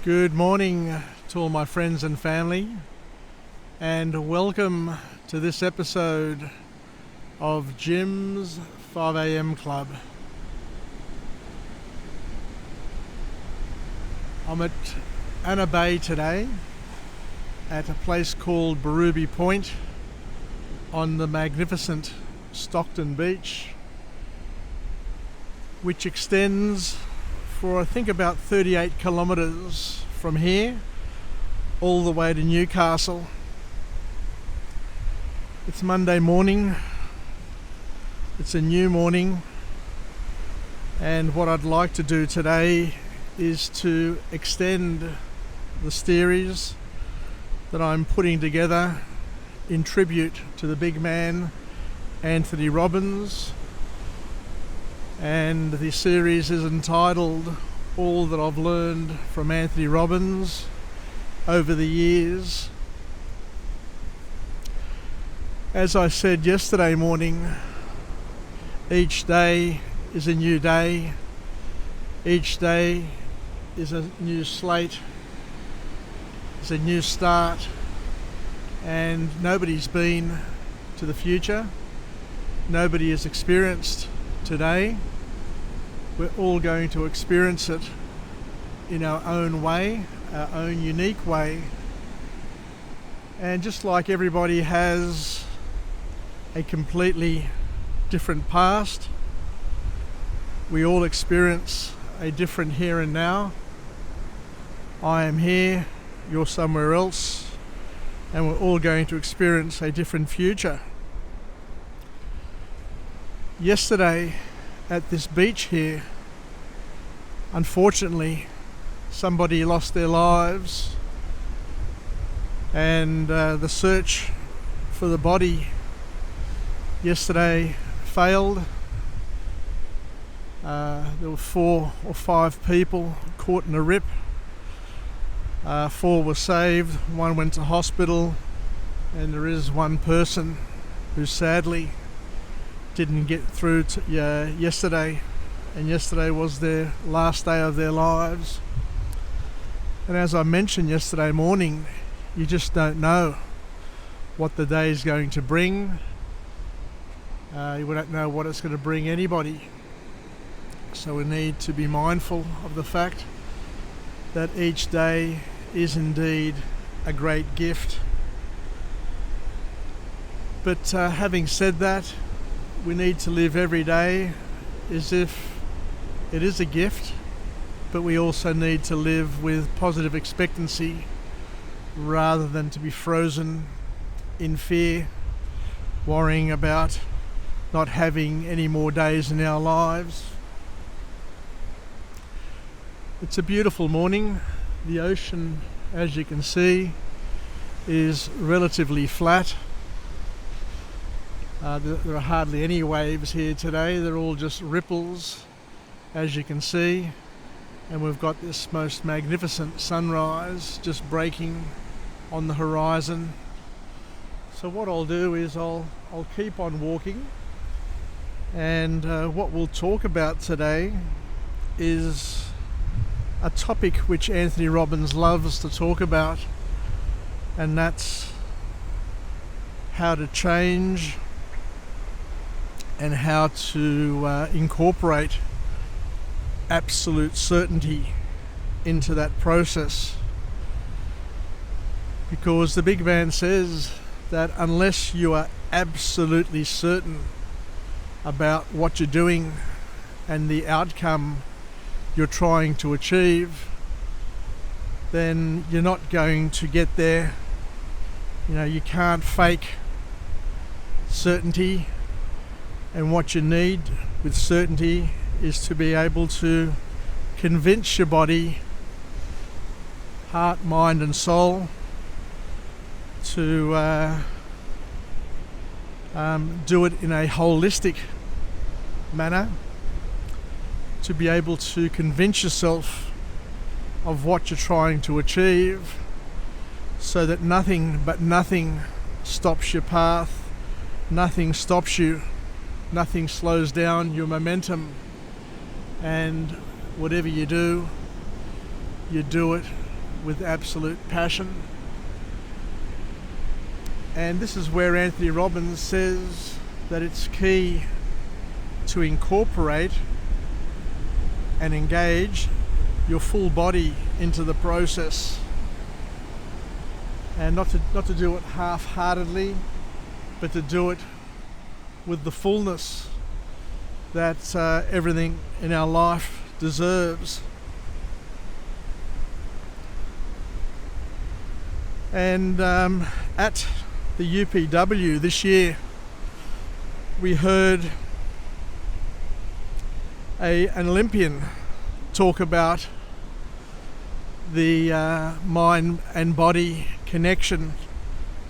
Good morning to all my friends and family, and welcome to this episode of Jim's 5am Club. I'm at Anna Bay today at a place called Barruby Point on the magnificent Stockton Beach, which extends for I think about 38 kilometres from here all the way to Newcastle. It's Monday morning, it's a new morning, and what I'd like to do today is to extend the series that I'm putting together in tribute to the big man Tony Robbins. And the series is entitled All That I've Learned from Tony Robbins Over the Years. As I said yesterday morning, each day is a new day. Each day is a new slate. It's a new start. And nobody's been to the future. Nobody has experienced today. We're all going to experience it in our own way, our own unique way. And just like everybody has a completely different past, we all experience a different here and now. I am here, you're somewhere else, and we're all going to experience a different future. Yesterday at this beach here, unfortunately, somebody lost their lives, and the search for the body yesterday failed. There were 4 or 5 people caught in a rip. 4 were saved, 1 went to hospital, and there is 1 person who sadly didn't get through to yesterday, and yesterday was their last day of their lives. And as I mentioned yesterday morning, you just don't know what the day is going to bring. You don't know what it's going to bring anybody. So we need to be mindful of the fact that each day is indeed a great gift. But having said that, we need to live every day as if it is a gift, but we also need to live with positive expectancy rather than to be frozen in fear, worrying about not having any more days in our lives. It's a beautiful morning. The ocean, as you can see, is relatively flat. There are hardly any waves here today. They're all just ripples, as you can see. And we've got this most magnificent sunrise just breaking on the horizon. So what I'll do is I'll keep on walking. And what we'll talk about today is a topic which Tony Robbins loves to talk about. And that's how to change and how to incorporate absolute certainty into that process. Because the big man says that unless you are absolutely certain about what you're doing and the outcome you're trying to achieve, then you're not going to get there. You know, you can't fake certainty. And what you need with certainty is to be able to convince your body, heart, mind and soul to do it in a holistic manner, to be able to convince yourself of what you're trying to achieve, so that nothing stops your path, nothing stops you, nothing slows down your momentum, and whatever you do it with absolute passion. And this is where Anthony Robbins says that it's key to incorporate and engage your full body into the process, and not to do it half-heartedly, but to do it with the fullness that everything in our life deserves. And at the UPW this year, we heard an Olympian talk about the mind and body connection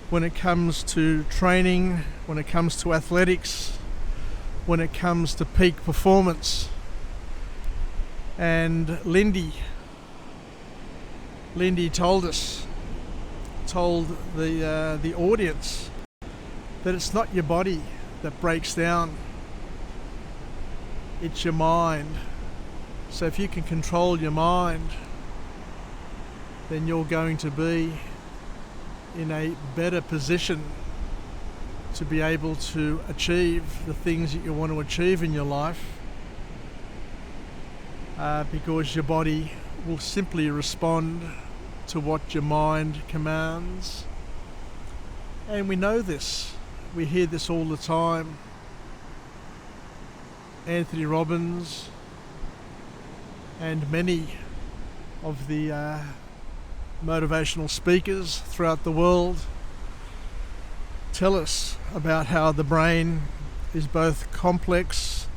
when it comes to training, when it comes to athletics, when it comes to peak performance. And Lindy told the audience that it's not your body that breaks down, it's your mind. So if you can control your mind, then you're going to be in a better position to be able to achieve the things that you want to achieve in your life, because your body will simply respond to what your mind commands. And we know this, we hear this all the time. Anthony Robbins and many of the motivational speakers throughout the world tell us about how the brain is both complex,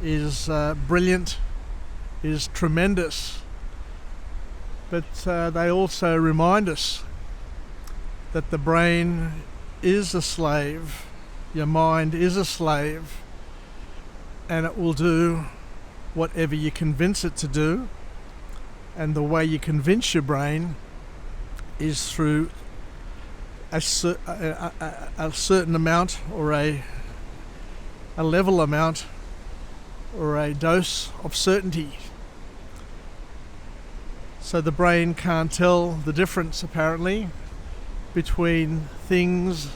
is brilliant, is tremendous, but they also remind us that the brain is a slave, your mind is a slave, and it will do whatever you convince it to do. And the way you convince your brain is through a certain amount, or a level amount, or a dose of certainty. So the brain can't tell the difference, apparently, between things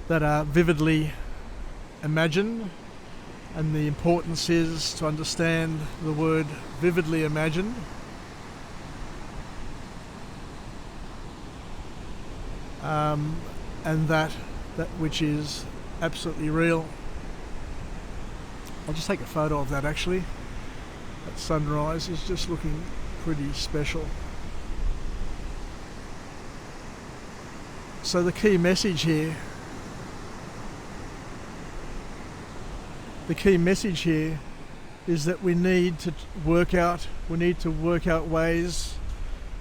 that are vividly imagined, and the importance is to understand the word vividly imagined, and that which is absolutely real. I'll just take a photo of that actually. That sunrise is just looking pretty special. So the key message here is that we need to work out ways,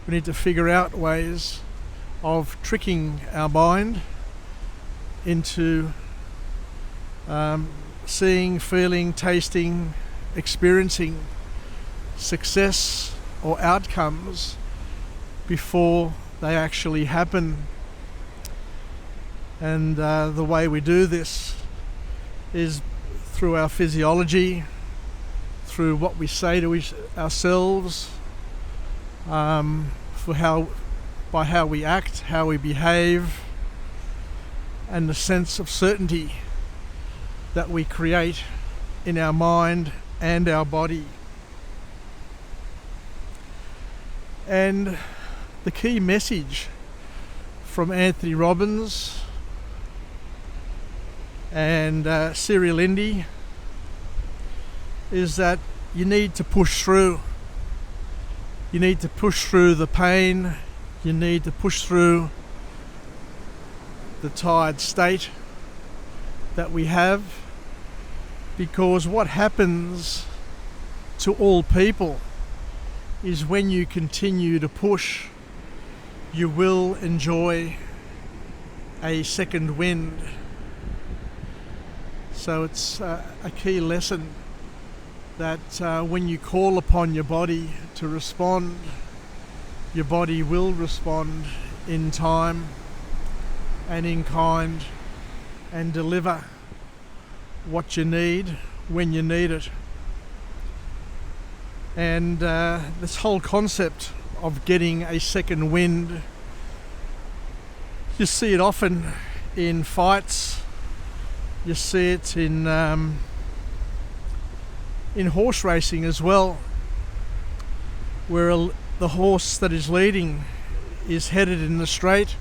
we need to figure out ways of tricking our mind into seeing, feeling, tasting, experiencing success or outcomes before they actually happen. And the way we do this is through our physiology, through what we say to ourselves, by how we act, how we behave, and the sense of certainty that we create in our mind and our body. And the key message from Anthony Robbins and Cyril Lindy is that you need to push through. You need to push through the pain. You need to push through the tired state that we have, because what happens to all people is when you continue to push, you will enjoy a second wind. So it's a key lesson that when you call upon your body to respond, your body will respond in time and in kind and deliver what you need when you need it. And this whole concept of getting a second wind. You see it often in fights. You see it in horse racing as well, where the horse that is leading is headed in the straight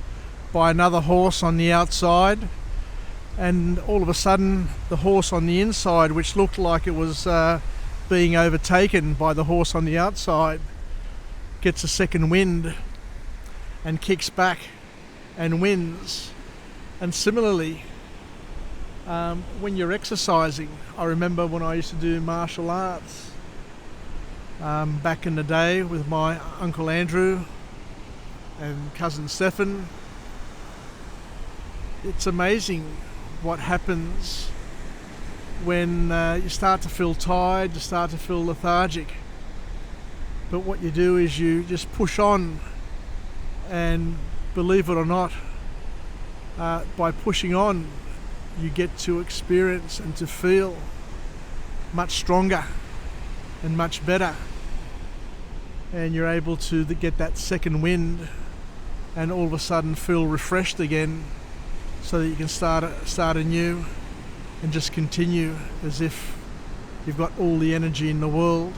by another horse on the outside, and all of a sudden the horse on the inside, which looked like it was being overtaken by the horse on the outside, gets a second wind and kicks back and wins. And similarly, when you're exercising, I remember when I used to do martial arts back in the day with my Uncle Andrew and cousin Stefan. It's amazing what happens when you start to feel tired, you start to feel lethargic. But what you do is you just push on, and believe it or not, by pushing on, you get to experience and to feel much stronger and much better. And you're able to get that second wind and all of a sudden feel refreshed again, so that you can start anew and just continue as if you've got all the energy in the world.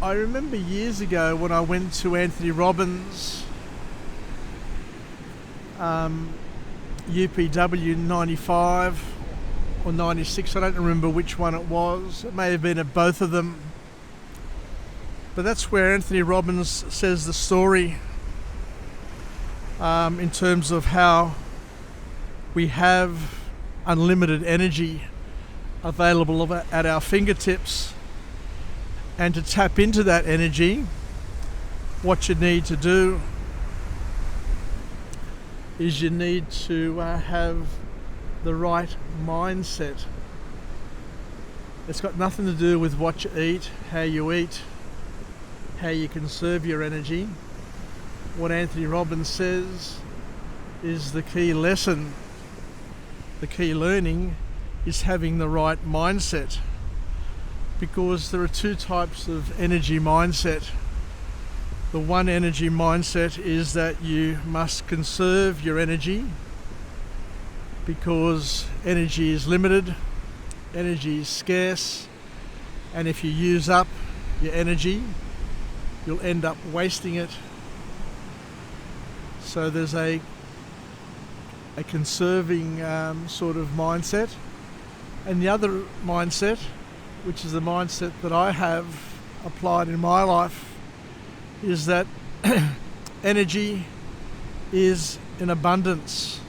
I remember years ago when I went to Anthony Robbins' UPW 95 or 96, I don't remember which one it was. It may have been at both of them. But that's where Anthony Robbins says the story in terms of how we have unlimited energy available at our fingertips. And to tap into that energy, what you need to do is you need to have the right mindset. It's got nothing to do with what you eat, how you conserve your energy. What Anthony Robbins says is the key lesson, the key learning is having the right mindset. Because there are two types of energy mindset. The one energy mindset is that you must conserve your energy, because energy is limited, energy is scarce, and if you use up your energy, you'll end up wasting it. So there's a conserving sort of mindset. And the other mindset, which is the mindset that I have applied in my life, is that energy is in abundance,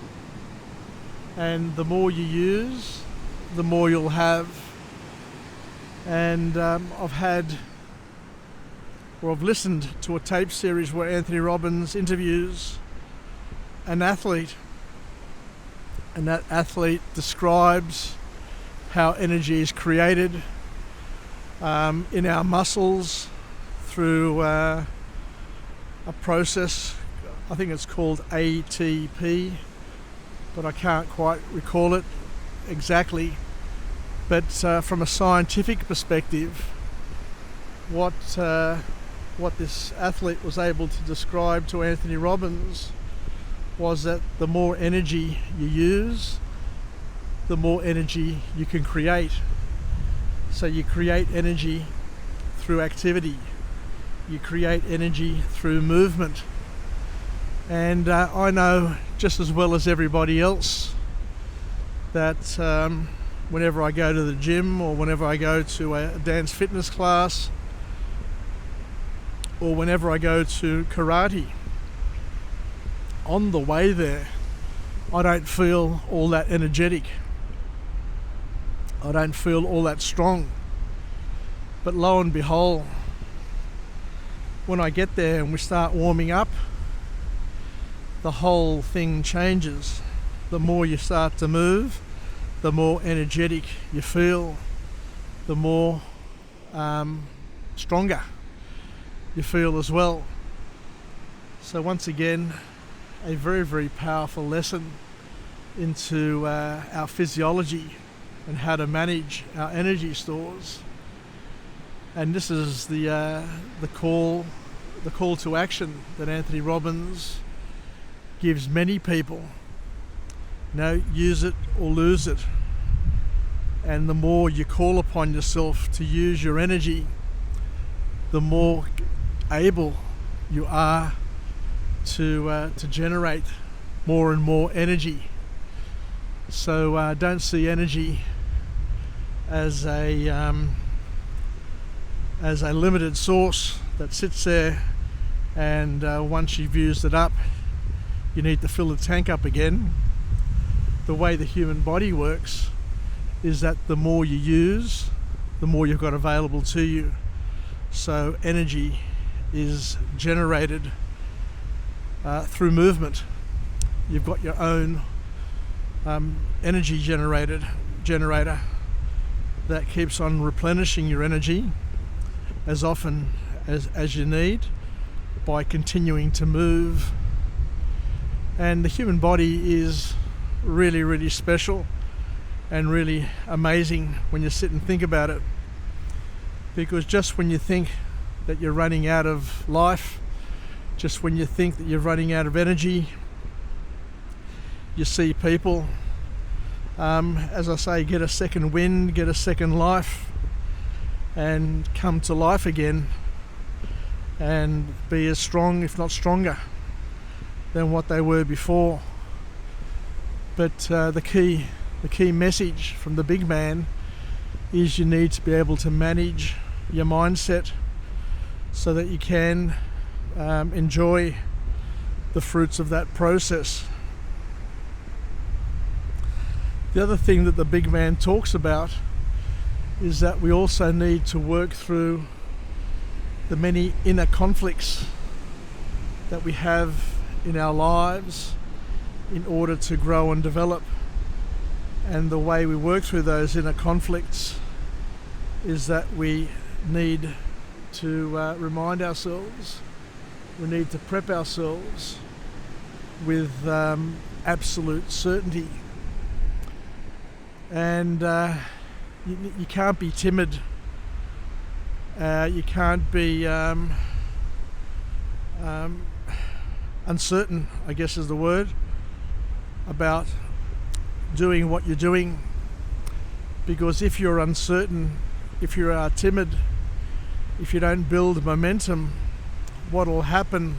and the more you use, the more you'll have. And I've listened to a tape series where Anthony Robbins interviews an athlete, and that athlete describes how energy is created in our muscles through a process, I think it's called ATP, but I can't quite recall it exactly. But from a scientific perspective, what this athlete was able to describe to Anthony Robbins was that the more energy you use, the more energy you can create. So you create energy through activity, you create energy through movement. And I know just as well as everybody else that whenever I go to the gym, or whenever I go to a dance fitness class, or whenever I go to karate, on the way there, I don't feel all that energetic. I don't feel all that strong. But lo and behold, when I get there and we start warming up, the whole thing changes. The more you start to move, the more energetic you feel, the more stronger you feel as well. So once again, a very, very powerful lesson into our physiology and how to manage our energy stores. And this is the call to action that Anthony Robbins gives many people. Use it or lose it. And the more you call upon yourself to use your energy, the more able you are to generate more and more energy. So don't see energy as a limited source that sits there, and once you've used it up, you need to fill the tank up again. The way the human body works is that the more you use, the more you've got available to you. So energy is generated through movement. You've got your own energy generator that keeps on replenishing your energy as often as you need by continuing to move. And the human body is really, really special and really amazing when you sit and think about it, because just when you think that you're running out of life, just when you think that you're running out of energy, you see people, as I say, get a second wind, get a second life, and come to life again and be as strong, if not stronger, than what they were before. But the key message from the big man is you need to be able to manage your mindset so that you can enjoy the fruits of that process. The other thing that the big man talks about is that we also need to work through the many inner conflicts that we have in our lives in order to grow and develop. And the way we work through those inner conflicts is that we need to remind ourselves, we need to prep ourselves with absolute certainty. And you can't be timid, you can't be uncertain, I guess is the word, about doing what you're doing, because if you're uncertain, if you are timid, if you don't build momentum, what will happen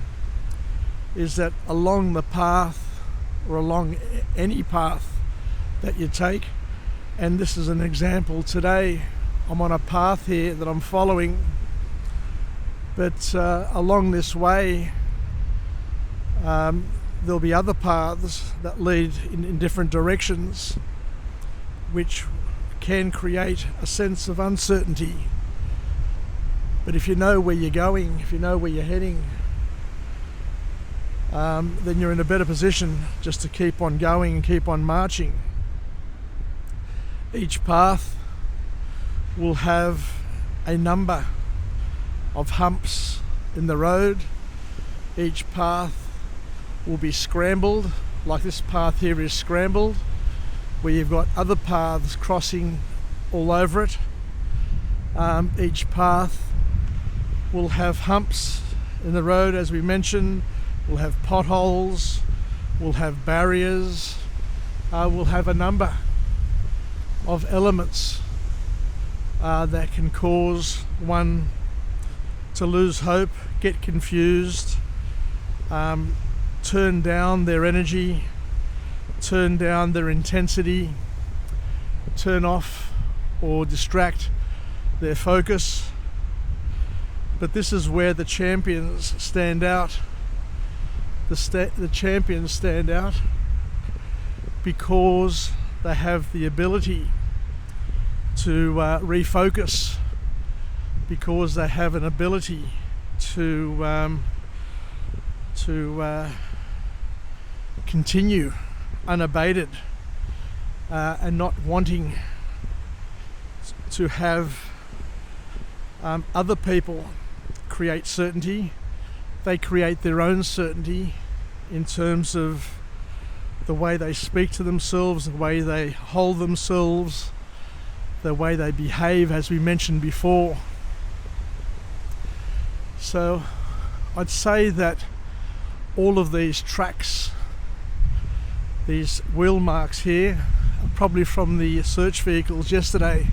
is that along the path, or along any path that you take, and this is an example today, I'm on a path here that I'm following, but along this way there'll be other paths that lead in different directions, which can create a sense of uncertainty. But if you know where you're going, if you know where you're heading, then you're in a better position just to keep on going and keep on marching. Each path will have a number of humps in the road. Each path will be scrambled, like this path here is scrambled, where you've got other paths crossing all over it. Each path will have humps in the road, as we mentioned, will have potholes, will have barriers, will have a number of elements that can cause one to lose hope, get confused, turn down their energy, turn down their intensity, turn off or distract their focus. But this is where the champions stand out. The champions stand out because they have the ability to refocus, because they have an ability to continue unabated and not wanting to have other people create certainty. They create their own certainty in terms of the way they speak to themselves, the way they hold themselves, the way they behave, as we mentioned before. So I'd say that all of these tracks, these wheel marks here, are probably from the search vehicles yesterday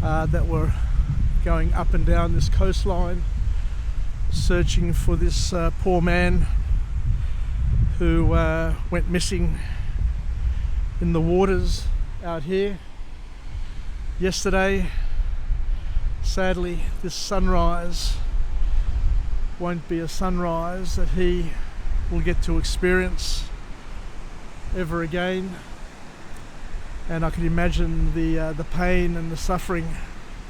that were going up and down this coastline searching for this poor man who went missing in the waters out here yesterday. Sadly, this sunrise won't be a sunrise that he will get to experience ever again, and I can imagine the pain and the suffering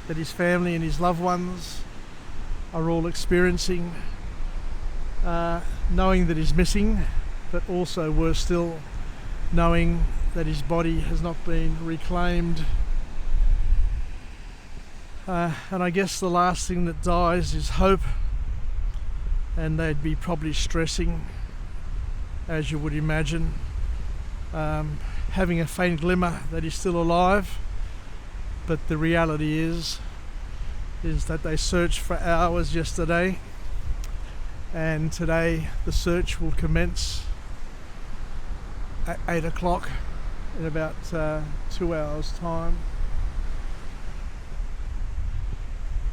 that his family and his loved ones are all experiencing, knowing that he's missing, but also worse still, knowing that his body has not been reclaimed. And I guess the last thing that dies is hope, and they'd be probably stressing, as you would imagine, having a faint glimmer that he's still alive. But the reality is that they searched for hours yesterday, and today the search will commence at 8 o'clock in about 2 hours time.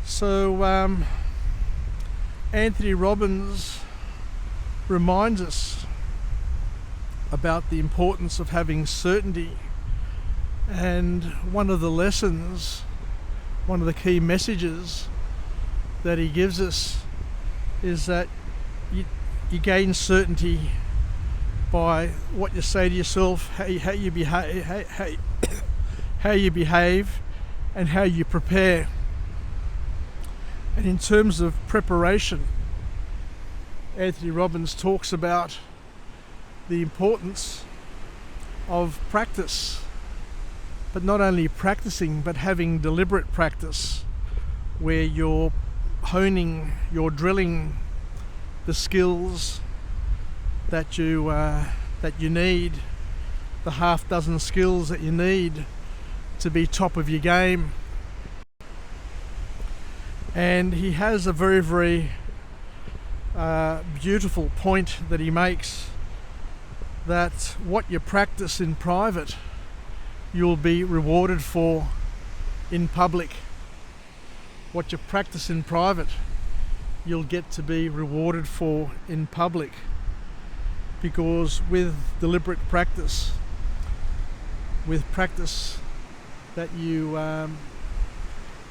So Anthony Robbins reminds us about the importance of having certainty, and one of the lessons, one of the key messages that he gives us is that you gain certainty by what you say to yourself, how you behave and how you prepare. And in terms of preparation, Anthony Robbins talks about the importance of practice, but not only practicing, but having deliberate practice where you're honing, you're drilling the skills that you need, the half dozen skills that you need to be top of your game. And he has a very, very beautiful point that he makes, that what you practice in private, you'll be rewarded for in public. What you practice in private, you'll get to be rewarded for in public. Because with deliberate practice, with practice that you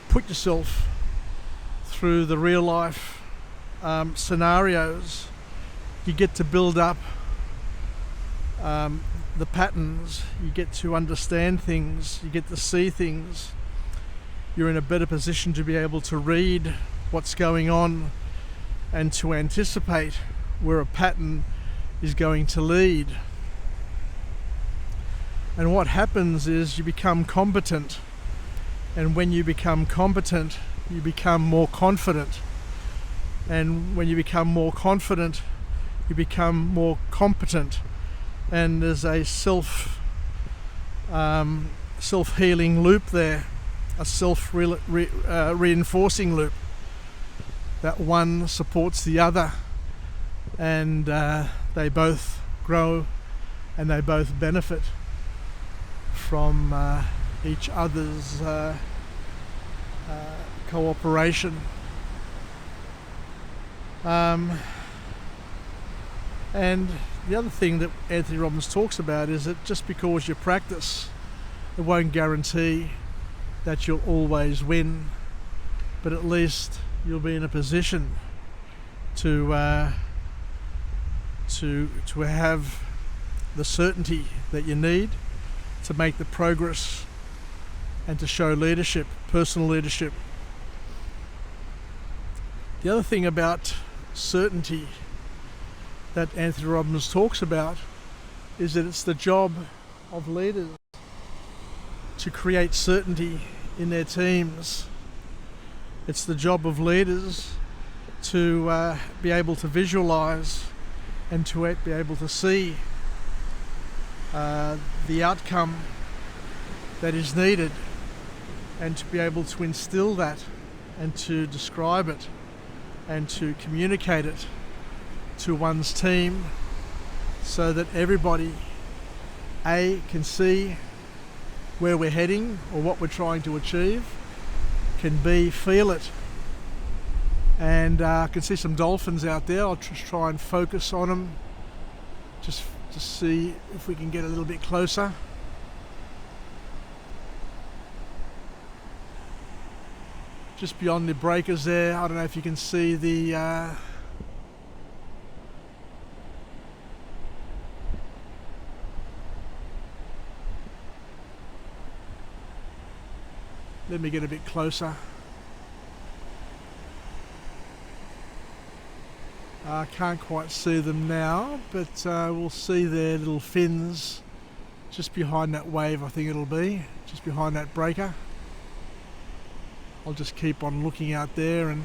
put yourself through the real life scenarios, you get to build up the patterns, you get to understand things, you get to see things. You're in a better position to be able to read what's going on and to anticipate where a pattern is going to lead. And what happens is you become competent, and when you become competent, you become more confident, and when you become more confident, you become more competent, and there's a self-healing loop there, a reinforcing loop, that one supports the other, and they both grow and they both benefit from each other's cooperation. And the other thing that Anthony Robbins talks about is that just because you practice, it won't guarantee that you'll always win, but at least you'll be in a position to have the certainty that you need to make the progress and to show leadership, personal leadership. The other thing about certainty that Anthony Robbins talks about is that it's the job of leaders to create certainty in their teams. It's the job of leaders to be able to visualize and to be able to see the outcome that is needed, and to be able to instill that and to describe it and to communicate it to one's team so that everybody can see where we're heading or what we're trying to achieve, can feel it. And I can see some dolphins out there. I'll just try and focus on them, just to see if we can get a little bit closer. Just beyond the breakers there, I don't know if you can see the let me get a bit closer. I can't quite see them now, but we'll see their little fins just behind that wave. I think it'll be just behind that breaker. I'll just keep on looking out there and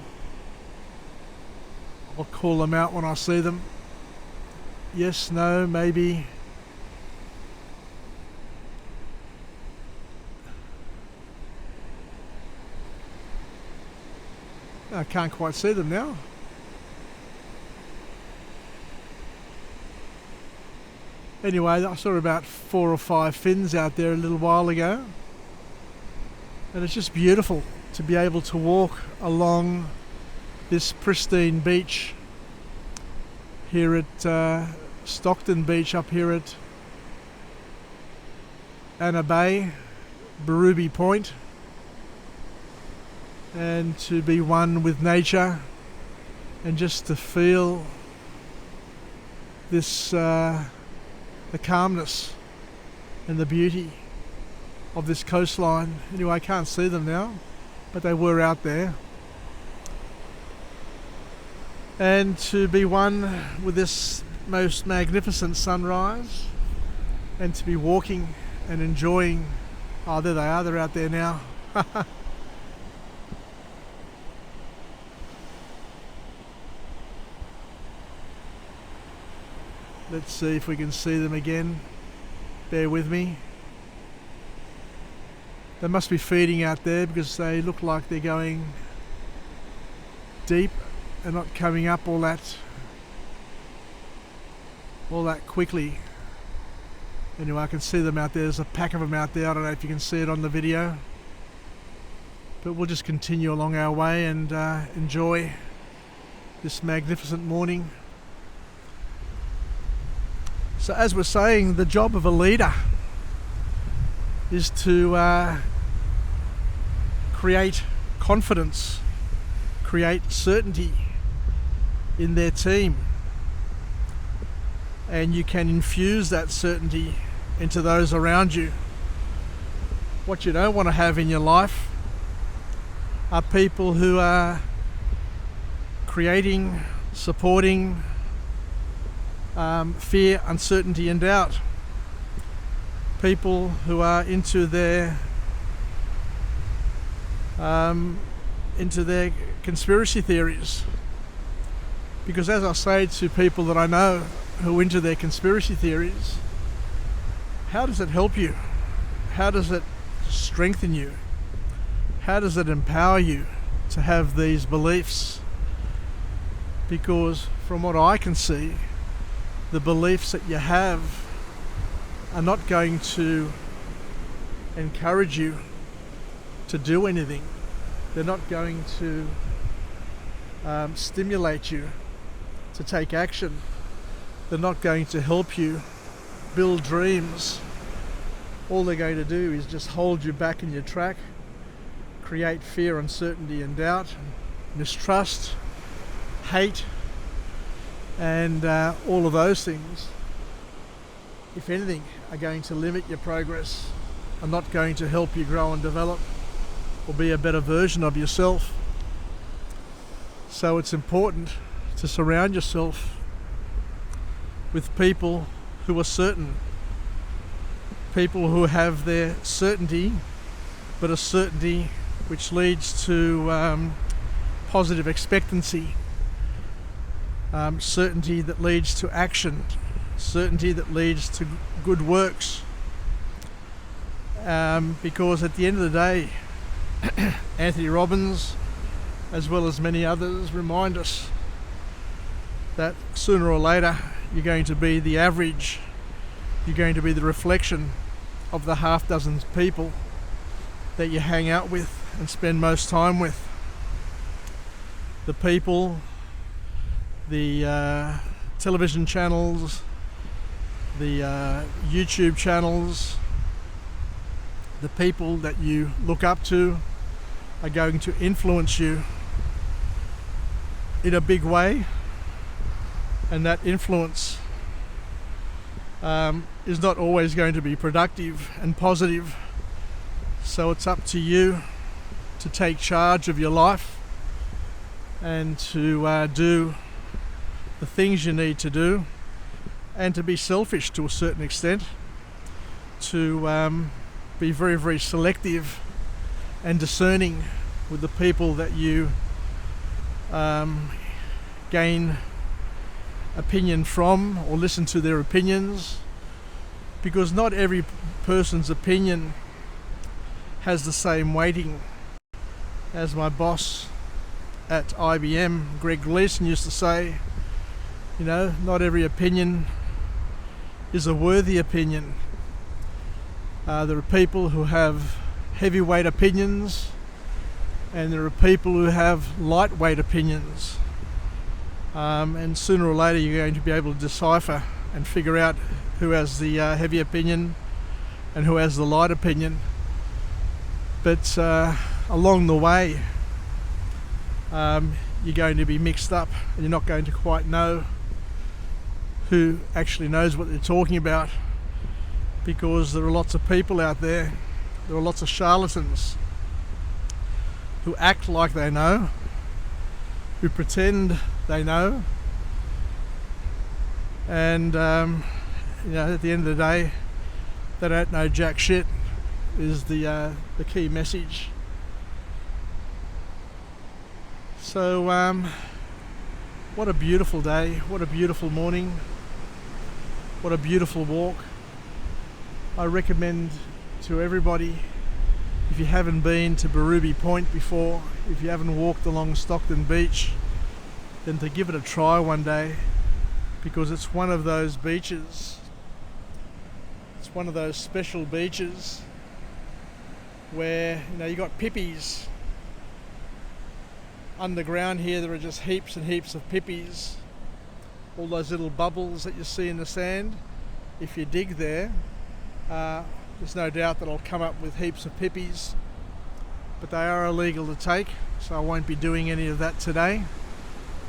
I'll call them out when I see them. Yes, no, maybe. I can't quite see them now. Anyway, I saw about 4 or 5 fins out there a little while ago. And it's just beautiful to be able to walk along this pristine beach here at Stockton Beach, up here at Anna Bay, Barruby Point, and to be one with nature and just to feel this the calmness and the beauty of this coastline. Anyway, I can't see them now, but they were out there. And to be one with this most magnificent sunrise and to be walking and enjoying. Oh, there they are, they're out there now. Let's see if we can see them again. Bear with me. They must be feeding out there because they look like they're going deep and not coming up all that quickly. Anyway, I can see them out there. There's a pack of them out there. I don't know if you can see it on the video. But we'll just continue along our way and enjoy this magnificent morning. So as we're saying, the job of a leader is to create confidence, create certainty in their team. And you can infuse that certainty into those around you. What you don't want to have in your life are people who are creating, supporting fear, uncertainty and doubt. People who are into their conspiracy theories. Because as I say to people that I know who are into their conspiracy theories, how does it help you? How does it strengthen you? How does it empower you to have these beliefs? Because from what I can see, the beliefs that you have are not going to encourage you to do anything. They're not going to stimulate you to take action. They're not going to help you build dreams. All they're going to do is just hold you back in your track, create fear, uncertainty and doubt, mistrust, hate, and all of those things, if anything, are going to limit your progress, are not going to help you grow and develop or be a better version of yourself. So it's important to surround yourself with people who are certain, people who have their certainty, but a certainty which leads to positive expectancy. Certainty that leads to action, certainty that leads to good works. Because at the end of the day, Tony Robbins as well as many others, remind us that sooner or later you're going to be the average, you're going to be the reflection of the half dozen people that you hang out with and spend most time with. The people, the television channels, the YouTube channels, the people that you look up to are going to influence you in a big way, and that influence is not always going to be productive and positive. So it's up to you to take charge of your life and to do the things you need to do, and to be selfish to a certain extent, to be very, very selective and discerning with the people that you gain opinion from or listen to their opinions, because not every person's opinion has the same weighting. As my boss at IBM, Greg Gleason, used to say, you know, not every opinion is a worthy opinion. There are people who have heavyweight opinions, and there are people who have lightweight opinions. And sooner or later you're going to be able to decipher and figure out who has the heavy opinion and who has the light opinion. But along the way you're going to be mixed up, and you're not going to quite know who actually knows what they're talking about, because there are lots of people out there, there are lots of charlatans who act like they know, who pretend they know, and you know, at the end of the day they don't know jack shit, is the key message. So what a beautiful day, what a beautiful morning, what a beautiful walk. I recommend to everybody, if you haven't been to Barruby Point before, if you haven't walked along Stockton Beach, then to give it a try one day, because it's one of those beaches, it's one of those special beaches where, you know, you got pippies. Underground here there are just heaps and heaps of pippies, all those little bubbles that you see in the sand. If you dig there, there's no doubt that I'll come up with heaps of pippies, but they are illegal to take, so I won't be doing any of that today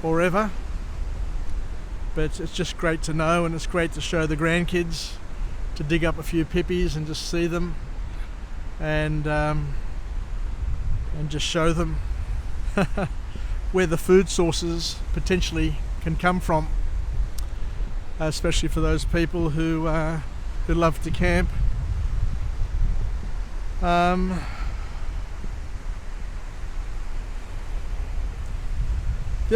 or ever. But it's just great to know, and it's great to show the grandkids, to dig up a few pippies and just see them, and just show them where the food sources potentially can come from, especially for those people who love to camp. The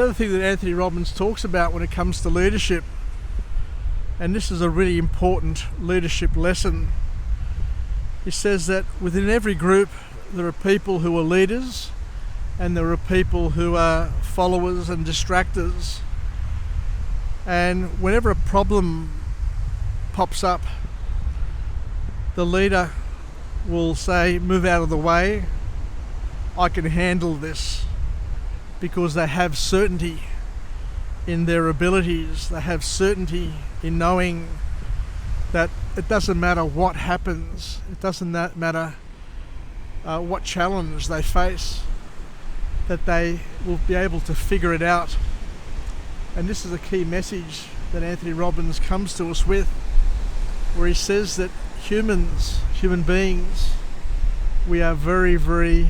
other thing that Anthony Robbins talks about when it comes to leadership, and this is a really important leadership lesson, he says that within every group there are people who are leaders and there are people who are followers and distractors. And whenever a problem pops up, the leader will say, move out of the way, I can handle this, because they have certainty in their abilities, they have certainty in knowing that it doesn't matter what happens, it doesn't matter what challenge they face, that they will be able to figure it out. And this is a key message that Anthony Robbins comes to us with, where he says that human beings, we are very, very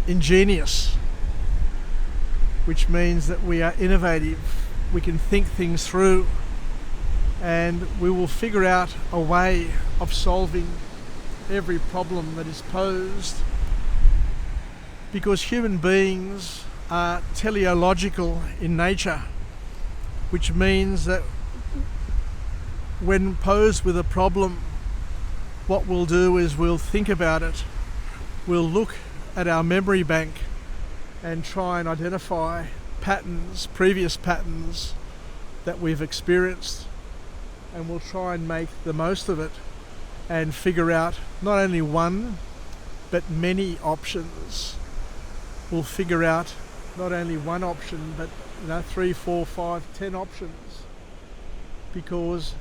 ingenious, which means that we are innovative, we can think things through, and we will figure out a way of solving every problem that is posed, because human beings are teleological in nature, which means that when posed with a problem, what we'll do is we'll think about it, we'll look at our memory bank and try and identify patterns, previous patterns that we've experienced, and we'll try and make the most of it and figure out not only one but many options. We'll figure out not only one option but 3, 4, 5, 10 options, because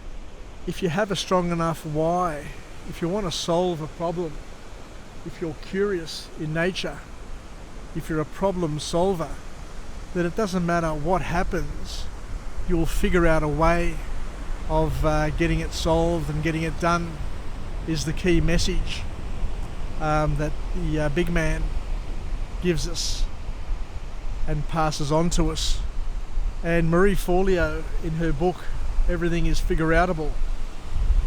if you have a strong enough why, if you want to solve a problem, if you're curious in nature, if you're a problem solver, then it doesn't matter what happens, you'll figure out a way of getting it solved and getting it done, is the key message that the big man gives us and passes on to us. And Marie Forleo, in her book Everything is Figure-outable,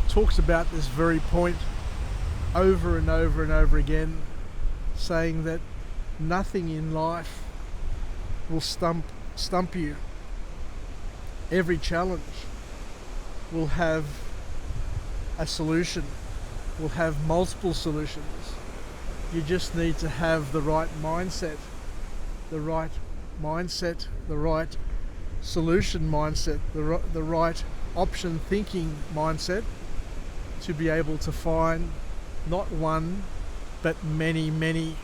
talks about this very point over and over and over again, saying that nothing in life will stump you. Every challenge will have a solution, will have multiple solutions. You just need to have the right mindset, the right solution mindset, the right option thinking mindset, to be able to find not one but many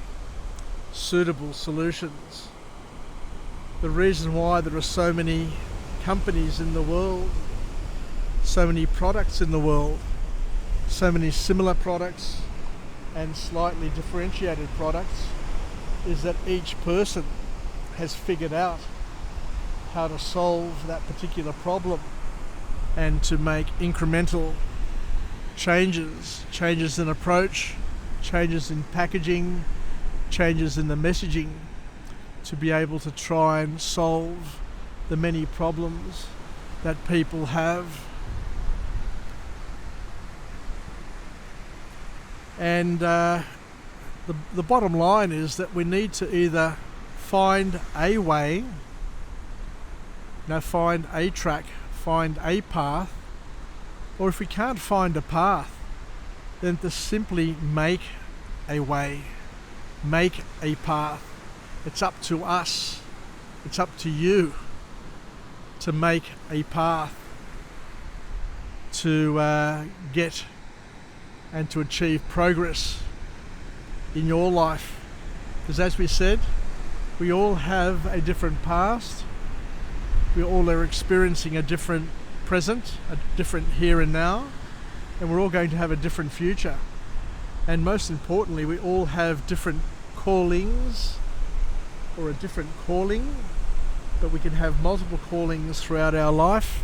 suitable solutions. The reason why there are so many companies in the world, so many products in the world, so many similar products and slightly differentiated products, is that each person has figured out how to solve that particular problem and to make incremental changes in approach, changes in packaging, changes in the messaging, to be able to try and solve the many problems that people have. And the bottom line is that we need to either find a way, find a track, find a path, or if we can't find a path, then to simply make a way, make a path. It's up to us, it's up to you to make a path to get and to achieve progress in your life. Because as we said, we all have a different past, we all are experiencing a different present, a different here and now, and we're all going to have a different future. And most importantly, we all have different callings, or a different calling, but we can have multiple callings throughout our life,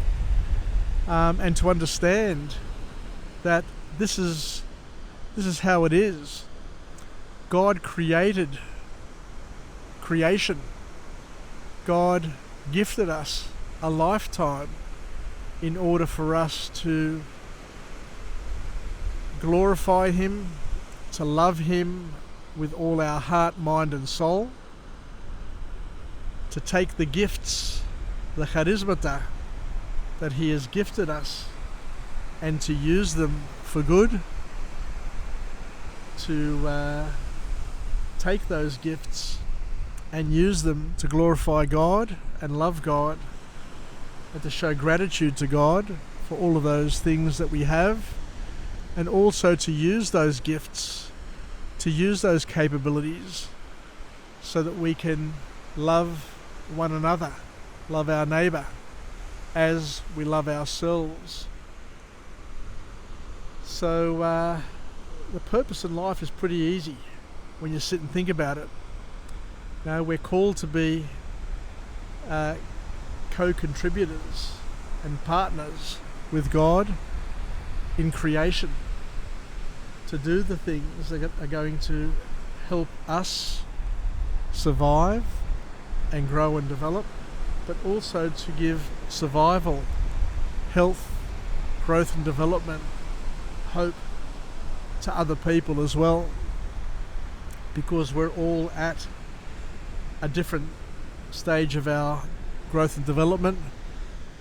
and to understand that this is how it is. God created creation. God gifted us a lifetime in order for us to glorify Him, to love Him with all our heart, mind and soul, to take the gifts, the charismata that He has gifted us, and to use them for good, to take those gifts and use them to glorify God and love God, and to show gratitude to God for all of those things that we have, and also to use those gifts, to use those capabilities, so that we can love one another, love our neighbour as we love ourselves. So the purpose in life is pretty easy when you sit and think about it. We're called to be co-contributors and partners with God in creation, to do the things that are going to help us survive and grow and develop, but also to give survival, health, growth and development, hope to other people as well, because we're all at a different stage of our growth and development.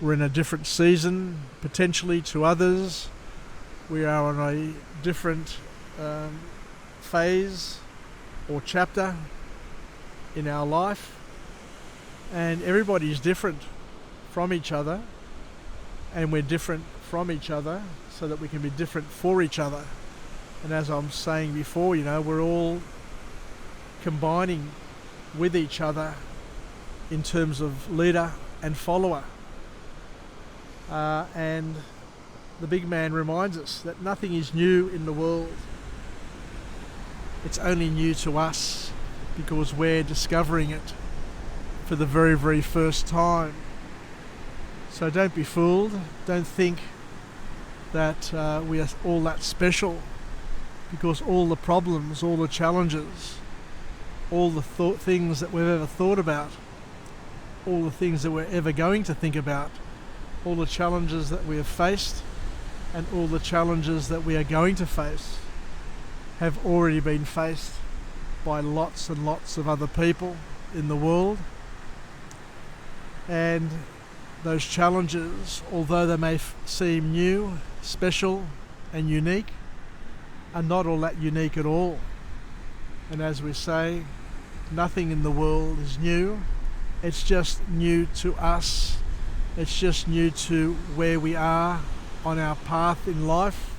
We're in a different season potentially to others. We are on a different phase or chapter in our life, and everybody is different from each other, and we're different from each other so that we can be different for each other. And as I'm saying before, we're all combining with each other in terms of leader and follower. And the big man reminds us that nothing is new in the world. It's only new to us because we're discovering it for the very, very first time. So don't be fooled. Don't think that we are all that special, because all the problems, all the challenges, all the things that we've ever thought about, all the things that we're ever going to think about, all the challenges that we have faced, and all the challenges that we are going to face have already been faced by lots and lots of other people in the world. And those challenges, although they may seem new, special and unique, are not all that unique at all. And as we say, nothing in the world is new. It's just new to us. It's just new to where we are on our path in life,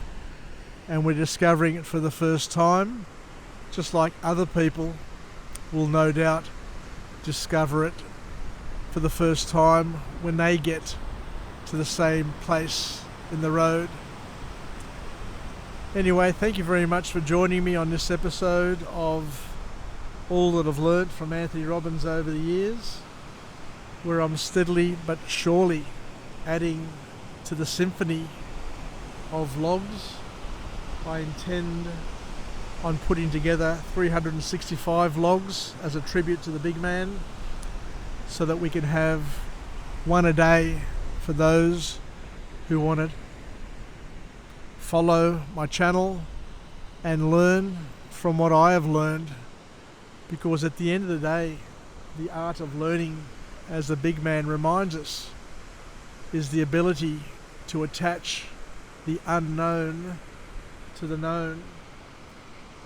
and we're discovering it for the first time, just like other people will no doubt discover it for the first time when they get to the same place in the road. Anyway, thank you very much for joining me on this episode of all that I've learned from Anthony Robbins over the years, where I'm steadily but surely adding to the symphony of vlogs. I intend on putting together 365 vlogs as a tribute to the big man, so that we can have one a day for those who want to follow my channel and learn from what I have learned. Because at the end of the day, the art of learning, as the big man reminds us, is the ability to attach the unknown to the known.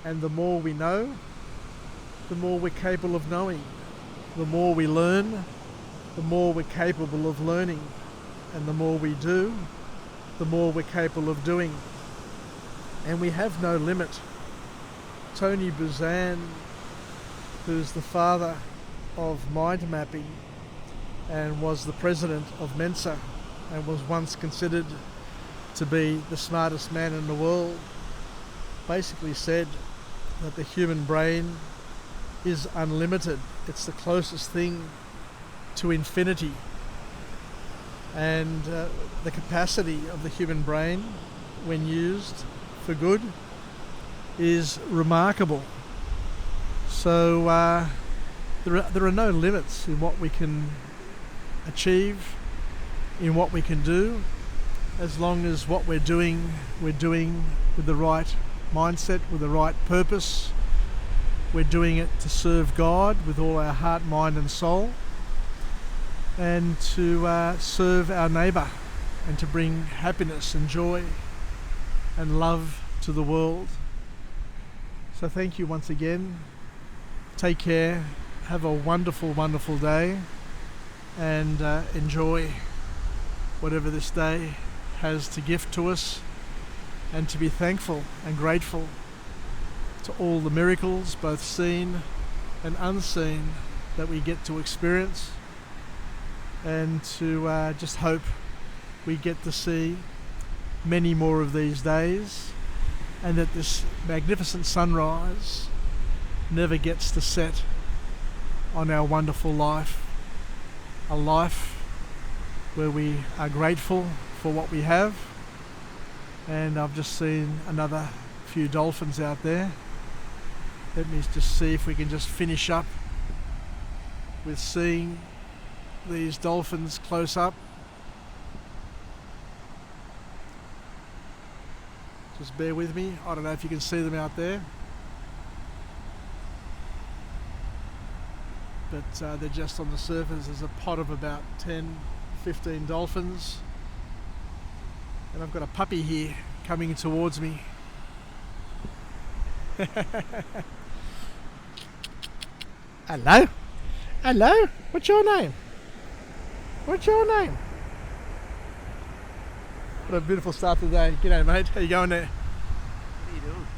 And the more we know, the more we're capable of knowing. The more we learn, the more we're capable of learning. And the more we do, the more we're capable of doing. And we have no limit. Tony Robbins, who's the father of mind mapping and was the president of Mensa and was once considered to be the smartest man in the world, basically said that the human brain is unlimited. It's the closest thing to infinity. And the capacity of the human brain, when used for good, is remarkable. So there are no limits in what we can achieve, in what we can do, as long as what we're doing with the right mindset, with the right purpose. We're doing it to serve God with all our heart, mind and soul, and to serve our neighbour, and to bring happiness and joy and love to the world. So thank you once again. Take care. Have a wonderful, wonderful day, and enjoy whatever this day has to gift to us, and to be thankful and grateful to all the miracles, both seen and unseen, that we get to experience, and to just hope we get to see many more of these days, and that this magnificent sunrise never gets to set on our wonderful life, a life where we are grateful for what we have. And I've just seen another few dolphins out there. Let me just see if we can just finish up with seeing these dolphins close up. Just bear with me. I don't know if you can see them out there, but they're just on the surface. There's a pod of about 10, 15 dolphins, and I've got a puppy here coming towards me. Hello? Hello? What's your name? What's your name? What a beautiful start to the day. G'day, mate. How you going there?